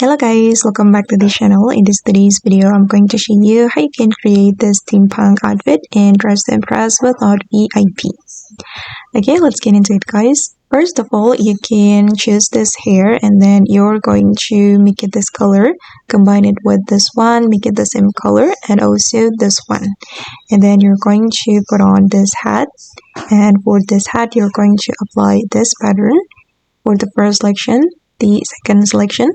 Hello guys, welcome back to the channel. In today's video, I'm going to show you how you can create this steampunk outfit and dress to impress without VIP. Okay, let's get into it guys. First of all, you can choose this hair and then you're going to make it this color, combine it with this one, make it the same color, and also this one. And then you're going to put on this hat, and for this hat, you're going to apply this pattern for the first selection, the second selection,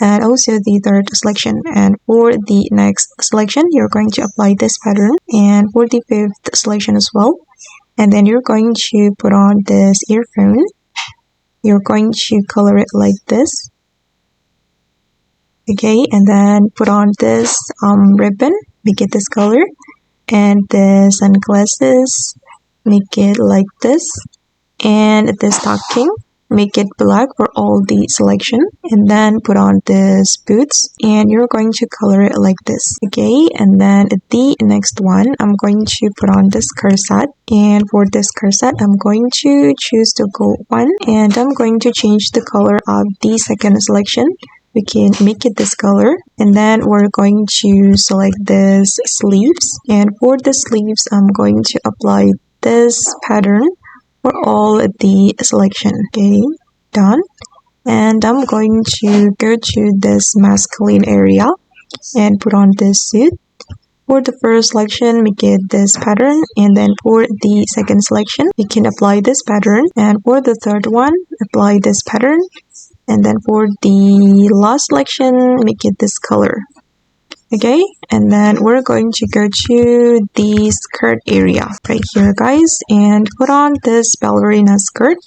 and also the third selection. And for the next selection, you're going to apply this pattern, and for the fifth selection as well. And then you're going to put on this earphone. You're going to color it like this. Okay, and then put on this ribbon, make it this color, and the sunglasses, make it like this, and the stocking, make it black for all the selection, and then put on this boots, and you're going to color it like this. Okay, and then the next one, I'm going to put on this corset, and for this corset, I'm going to choose the gold one, and I'm going to change the color of the second selection. We can make it this color, and then we're going to select this sleeves, and for the sleeves, I'm going to apply this pattern for all the selection. Okay, done. And I'm going to go to this masculine area and put on this suit. For the first selection, make it this pattern, and then for the second selection, we can apply this pattern, and for the third one, apply this pattern, and then for the last selection, make it this color. Okay, and then we're going to go to the skirt area right here guys, and put on this ballerina skirt.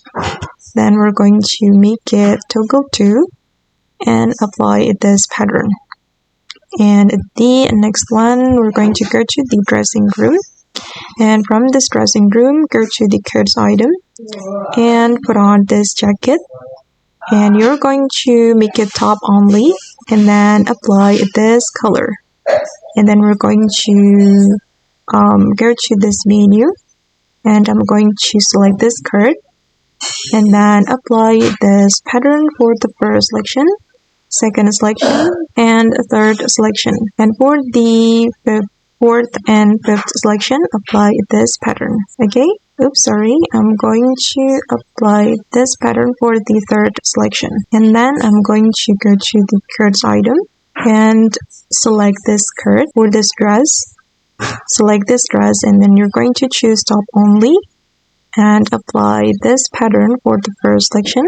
Then we're going to make it toggle 2 and apply this pattern. And the next one, we're going to go to the dressing room, and from this dressing room, go to the kids item and put on this jacket, and you're going to make it top only, and then apply this color. And then we're going to go to this menu, and I'm going to select this skirt, and then apply this pattern for the first selection, second selection, and third selection. And for the fourth and fifth selection, apply this pattern. Okay, oops, sorry, I'm going to apply this pattern for the third selection, and then I'm going to go to the kids item and select this skirt. For this dress, select this dress, and then you're going to choose top only and apply this pattern for the first selection,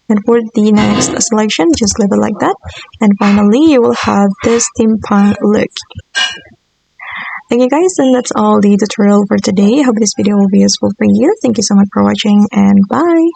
and for the next selection, just leave it like that, and finally you will have this steampunk look. Okay guys, and that's all the tutorial for today. I hope this video will be useful for you. Thank you so much for watching, and bye.